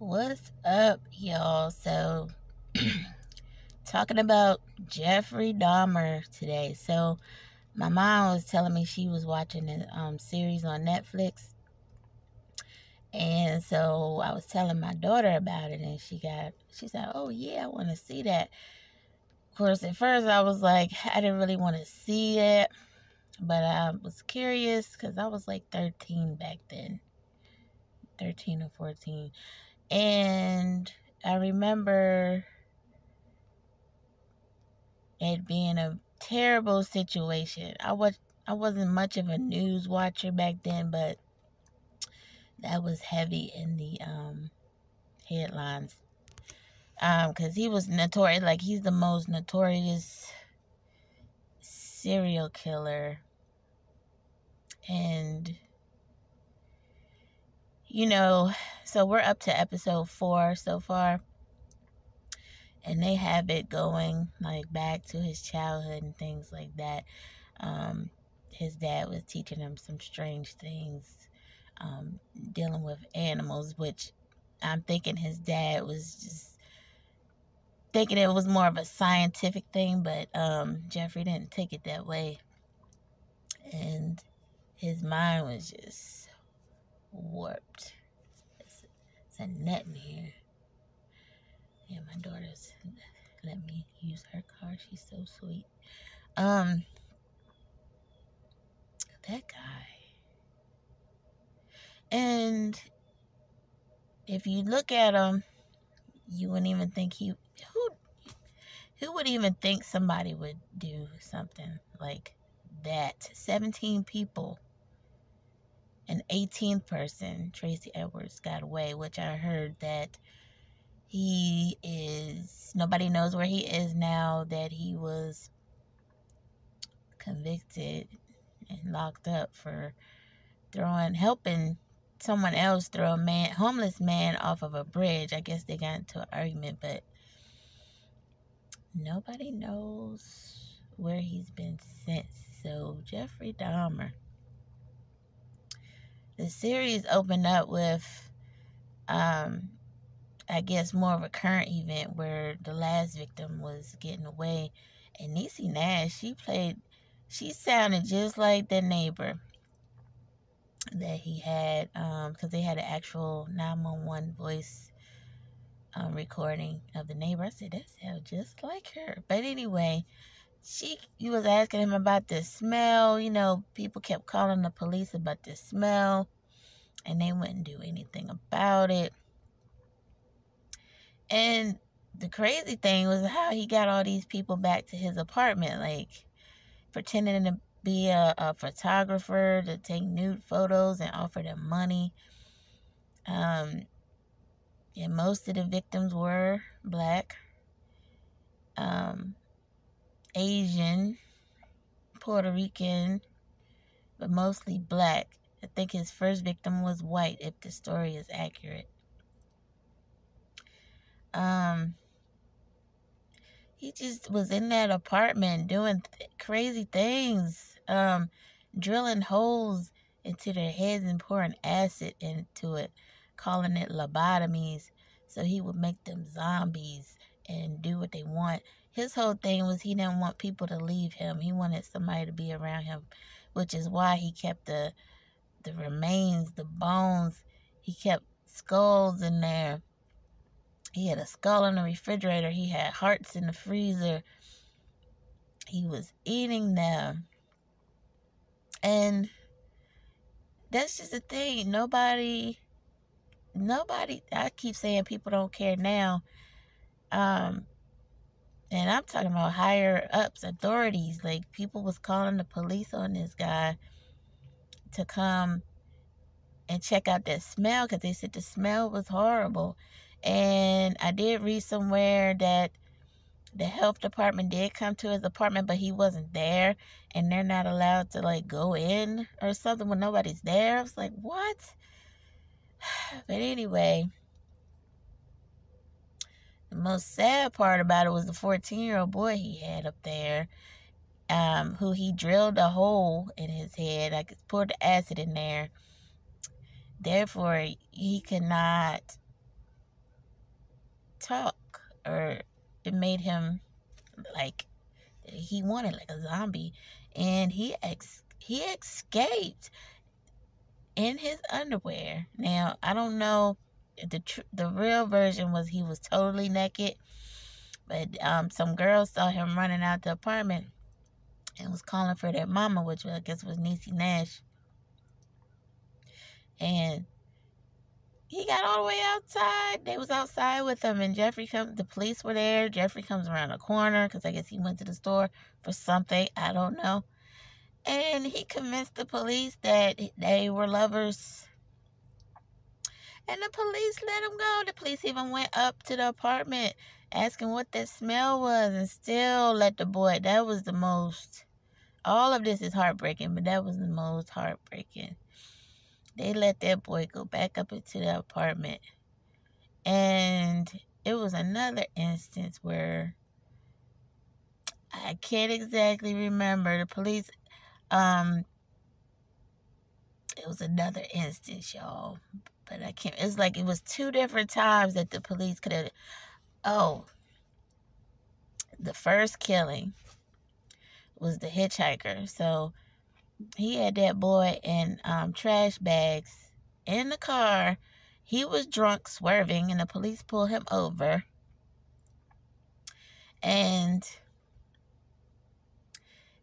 What's up, y'all? So, talking about Jeffrey Dahmer today. So, my mom was telling me she was watching a series on Netflix, and so I was telling my daughter about it, and she said, "Oh yeah, I want to see that." Of course, at first I was like, I didn't really want to see it, but I was curious because I was like 13 back then, 13 or 14, and I remember it being a terrible situation. I wasn't much of a news watcher back then, but that was heavy in the headlines. Because he was notorious, like he's the most notorious serial killer, and so we're up to episode 4 so far, and they have it going like back to his childhood and things like that. His dad was teaching him some strange things, dealing with animals, which I'm thinking his dad was just thinking it was more of a scientific thing, but Jeffrey didn't take it that way, and his mind was just warped. It's a net in here. Yeah, my daughter's let me use her car. She's so sweet. That guy. And if you look at him, you wouldn't even think who would even think somebody would do something like that? 17 people. An 18th person, Tracy Edwards, got away, which I heard that nobody knows where he is now, that he was convicted and locked up for helping someone else throw a homeless man off of a bridge. I guess they got into an argument, but nobody knows where he's been since. So, Jeffrey Dahmer. The series opened up with, I guess, more of a current event where the last victim was getting away. And Niecy Nash, she sounded just like the neighbor that he had, because they had an actual 911 voice recording of the neighbor. I said, that sounds just like her. But anyway, he was asking him about the smell. People kept calling the police about the smell, and they wouldn't do anything about it. And the crazy thing was how he got all these people back to his apartment, like pretending to be a photographer to take nude photos and offer them money. And most of the victims were black, Asian, Puerto Rican, but mostly black. I think his first victim was white, if the story is accurate. He just was in that apartment doing crazy things, drilling holes into their heads and pouring acid into it, calling it lobotomies, so he would make them zombies and do what they want. His whole thing was he didn't want people to leave him. He wanted somebody to be around him, which is why he kept the remains, the bones. He kept skulls in there. He had a skull in the refrigerator. He had hearts in the freezer. He was eating them. And that's just the thing. Nobody, I keep saying people don't care now. And I'm talking about higher ups, authorities. Like, people was calling the police on this guy to come and check out that smell, because they said the smell was horrible. And I did read somewhere that the health department did come to his apartment, but he wasn't there, and they're not allowed to like go in or something when nobody's there. I was like, what? But anyway, the most sad part about it was the 14-year-old boy he had up there, who he drilled a hole in his head, like poured the acid in there. Therefore, he could not talk, or it made him like he wanted like a zombie, and he escaped in his underwear. Now I don't know. The real version was he was totally naked, but some girls saw him running out the apartment and was calling for their mama, which I guess was Niecy Nash. And he got all the way outside. They was outside with him, and Jeffrey comes. The police were there. Jeffrey comes around the corner because I guess he went to the store for something. I don't know. And he convinced the police that they were lovers. And the police let him go. The police even went up to the apartment asking what that smell was, and still let the boy. That was the most. All of this is heartbreaking, but that was the most heartbreaking. They let that boy go back up into the apartment. And it was another instance where I can't exactly remember. The police, it was another instance, y'all. But I can't, it's like it was 2 different times that the police could have. Oh, the first killing was the hitchhiker. So he had that boy in trash bags in the car. He was drunk, swerving, and the police pulled him over. And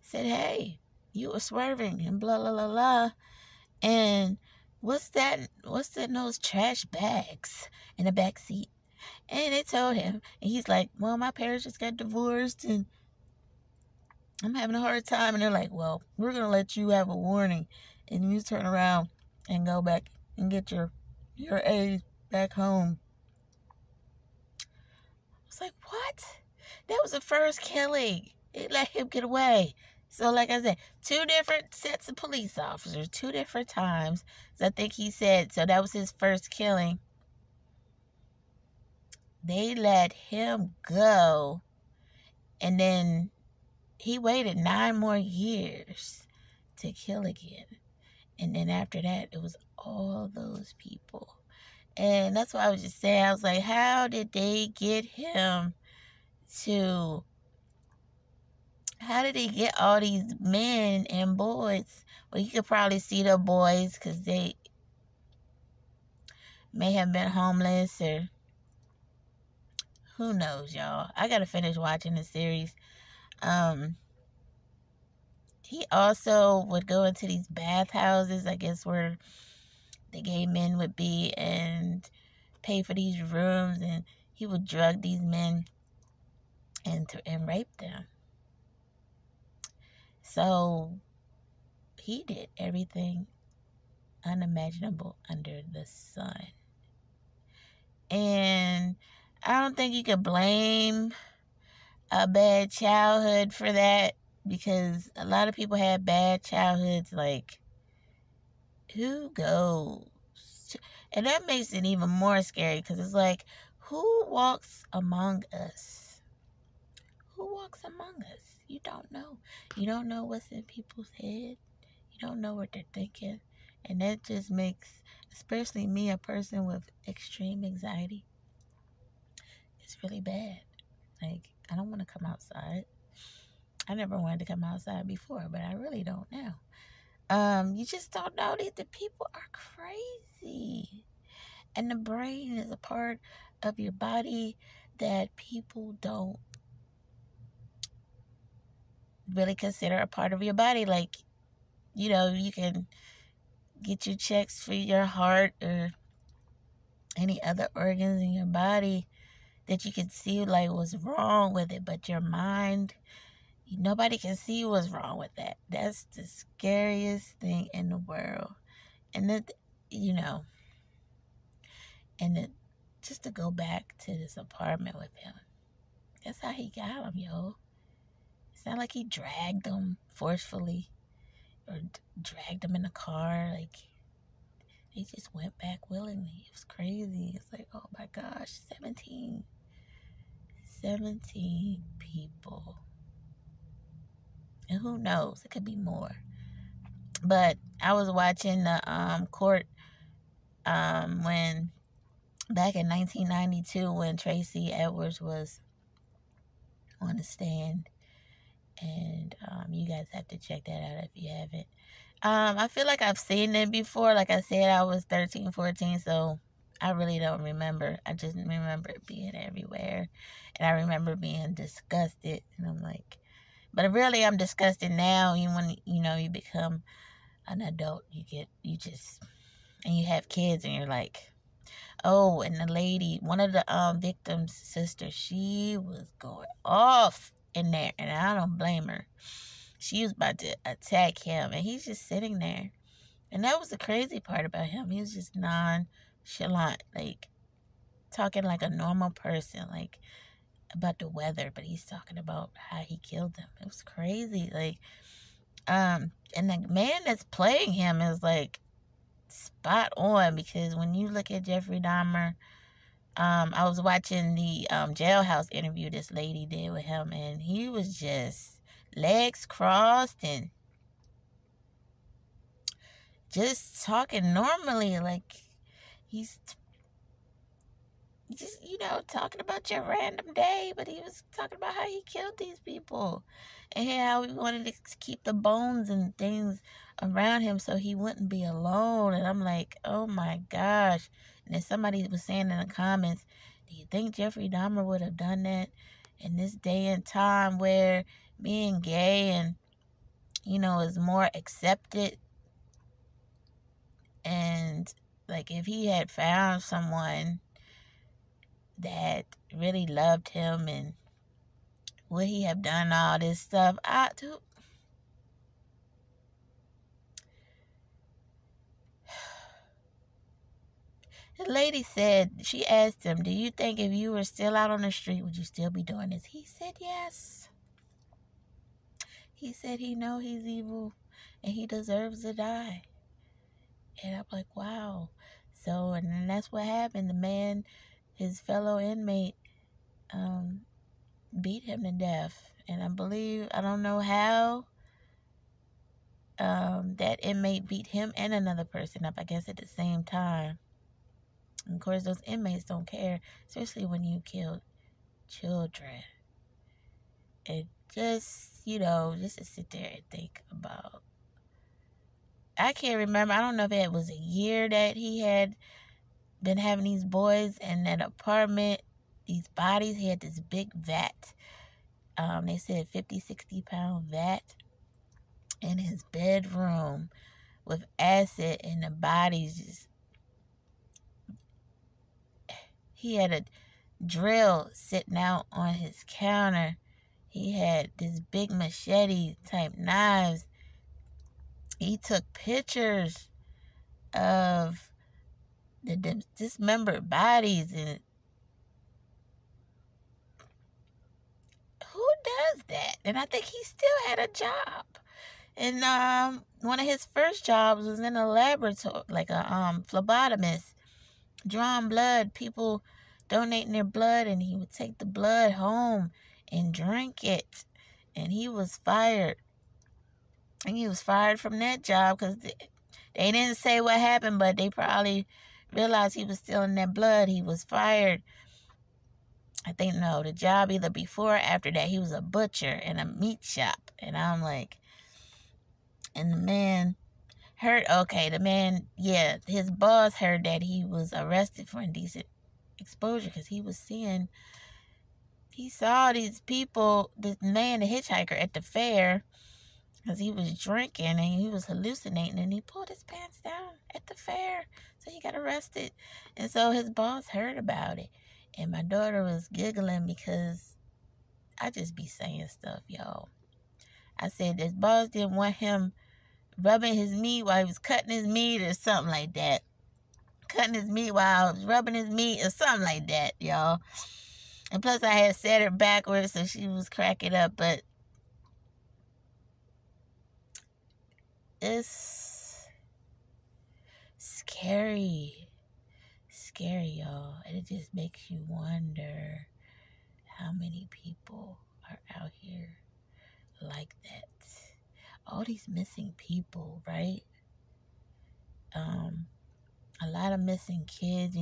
said, hey, you were swerving, and blah, blah, blah, blah. And what's that in those trash bags in the back seat? And they told him, and he's like, well, my parents just got divorced, and I'm having a hard time. And they're like, well, we're going to let you have a warning, and you turn around and go back and get your A back home. I was like, what? That was the first killing. They let him get away. So like I said, 2 different sets of police officers, 2 different times. So I think he said, so that was his first killing. They let him go. And then he waited 9 more years to kill again. And then after that, it was all those people. And that's what I was just saying. I was like, how did they get him to... How did he get all these men and boys? Well, you could probably see the boys because they may have been homeless, or who knows, y'all. I gotta finish watching the series. He also would go into these bathhouses, I guess, where the gay men would be, and pay for these rooms, and he would drug these men and rape them. So he did everything unimaginable under the sun. And I don't think you could blame a bad childhood for that, because a lot of people had bad childhoods. Like, who goes to, and that makes it even more scary, because it's like, who walks among us? Who walks among us? You don't know. You don't know what's in people's head. You don't know what they're thinking. And that just makes, especially me, a person with extreme anxiety, it's really bad. Like, I don't want to come outside. I never wanted to come outside before, but I really don't now. You just don't know. The people are crazy. And the brain is a part of your body that people don't really consider a part of your body. Like, you know, you can get your checks for your heart or any other organs in your body that you can see like what's wrong with it, but your mind, nobody can see what's wrong with that. That's the scariest thing in the world. And that, you know, and it, just to go back to this apartment with him, that's how he got him, yo. It's not like he dragged them forcefully or dragged them in the car. Like, they just went back willingly. It was crazy. It's like, oh my gosh, 17 people. And who knows? It could be more. But I was watching the court when back in 1992 when Tracy Edwards was on the stand. And you guys have to check that out if you haven't. I feel like I've seen it before. Like I said, I was 13, 14, so I really don't remember. I just remember it being everywhere. And I remember being disgusted. And I'm like, but really I'm disgusted now. Even when, you become an adult, and you have kids and you're like, oh, and the lady, one of the victim's sisters, she was going off in there. And I don't blame her. She was about to attack him, and he's just sitting there. And that was the crazy part about him. He was just nonchalant, like talking like a normal person, like about the weather, but he's talking about how he killed them. It was crazy. Like, and the man that's playing him is like spot on, because when you look at Jeffrey Dahmer, I was watching the jailhouse interview this lady did with him, and he was just legs crossed and just talking normally, like he's just, talking about your random day, but he was talking about how he killed these people and how he wanted to keep the bones and things around him so he wouldn't be alone. And I'm like, oh my gosh. And then somebody was saying in the comments, do you think Jeffrey Dahmer would have done that in this day and time where being gay and, is more accepted? And like, if he had found someone that really loved him, and would he have done all this stuff? The lady said, she asked him, do you think if you were still out on the street, would you still be doing this? He said yes. He said he know he's evil and he deserves to die. And I'm like, wow. So, and then that's what happened. The man, his fellow inmate, beat him to death. And I don't know how that inmate beat him and another person up, I guess at the same time. And of course, those inmates don't care, especially when you killed children. It just, just to sit there and think about. I can't remember. I don't know if it was a year that he had been having these boys in that apartment, these bodies. He had this big vat. They said 50, 60-pound vat in his bedroom with acid, and the bodies just, he had a drill sitting out on his counter. He had this big machete type knives. He took pictures of the dismembered bodies, and who does that? And I think he still had a job. And one of his first jobs was in a laboratory, like a phlebotomist, drawing blood, people donating their blood, and he would take the blood home and drink it. And he was fired. And he was fired from that job because they didn't say what happened, but they probably realized he was stealing that blood. He was fired. I think, no, the job either before or after that, he was a butcher in a meat shop. And I'm like, and the man heard, his boss heard that he was arrested for indecent exposure because he saw these people, this man, the hitchhiker at the fair, because he was drinking and he was hallucinating, and he pulled his pants down at the fair, so he got arrested. And so his boss heard about it, and my daughter was giggling because I just be saying stuff, y'all. I said his boss didn't want him rubbing his meat while he was cutting his meat or something like that. Cutting his meat while I was rubbing his meat or something like that, y'all. And plus I had said her backwards, so she was cracking up. But it's scary, y'all. And it just makes you wonder how many people are out here like that. All these missing people, right? A lot of missing kids,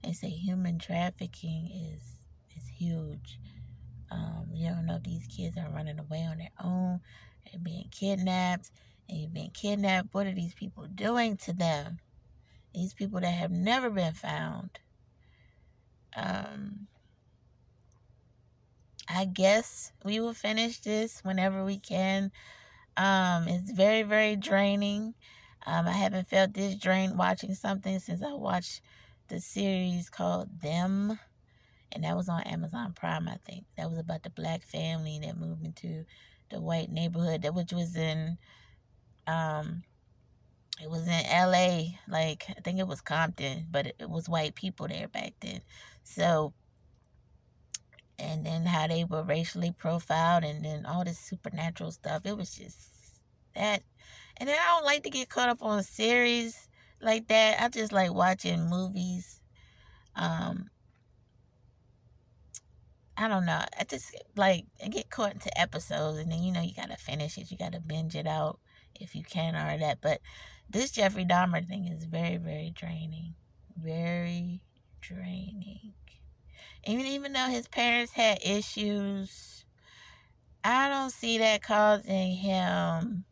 they They say human trafficking is huge. You don't know if these kids are running away on their own, they're being kidnapped, and you've been kidnapped. What are these people doing to them? These people that have never been found. I guess we will finish this whenever we can. It's very, very draining. I haven't felt this drained watching something since I watched the series called Them, and that was on Amazon Prime, I think. That was about the black family that moved into the white neighborhood, which was in, it was in LA, like, I think it was Compton, but it was white people there back then. So, and then how they were racially profiled, and then all this supernatural stuff. It was just that. And then I don't like to get caught up on a series like that. I just like watching movies. I don't know. I just like get caught into episodes, and then you gotta finish it. You gotta binge it out if you can, or that. But this Jeffrey Dahmer thing is very, very draining. Very draining. Even though his parents had issues, I don't see that causing him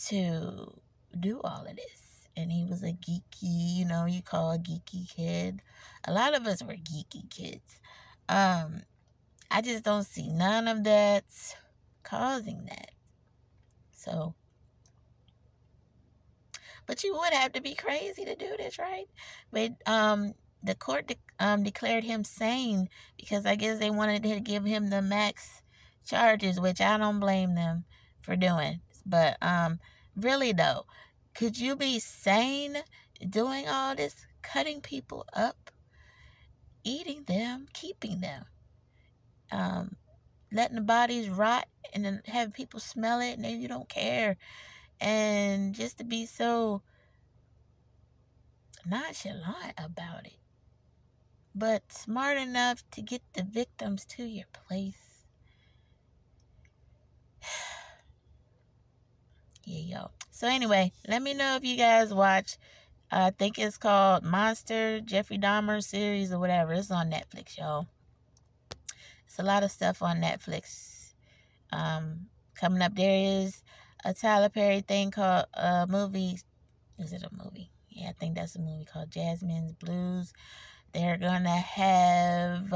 to do all of this. And he was a geeky, you call a geeky kid. A lot of us were geeky kids. I just don't see none of that causing that. So, but you would have to be crazy to do this, right? But the court declared him sane because I guess they wanted to give him the max charges, which I don't blame them for doing. But really though, could you be sane doing all this, cutting people up, eating them, keeping them, letting the bodies rot, and then having people smell it, and then you don't care, and just to be so nonchalant about it, but smart enough to get the victims to your place? Yeah, yo. So anyway, let me know if you guys watch. I think it's called Monster, Jeffrey Dahmer series or whatever. It's on Netflix, y'all. It's a lot of stuff on Netflix. Coming up, there is a Tyler Perry thing called movie. Is it a movie? Yeah, I think that's a movie called Jasmine's Blues. They're gonna have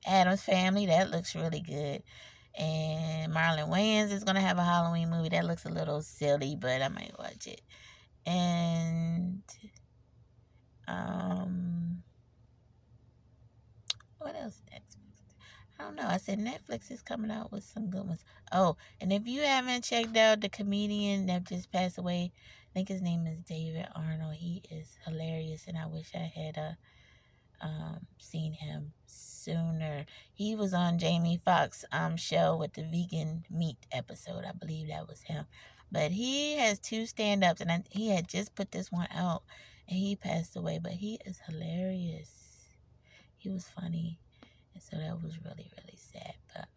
Addams Family. That looks really good. And Marlon Wayans is gonna have a Halloween movie that looks a little silly, but I might watch it. And what else next? I don't know. I said Netflix is coming out with some good ones. Oh, and if you haven't checked out the comedian that just passed away, I think his name is David Arnold. He is hilarious, and I wish I had seen him sooner. He was on Jamie Foxx's show with the vegan meat episode. I believe that was him. But he has 2 stand-ups, and he had just put this one out, and he passed away. But he is hilarious. He was funny, and so that was really, really sad. But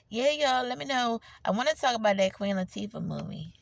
yeah, y'all, let me know. I want to talk about that Queen Latifah movie.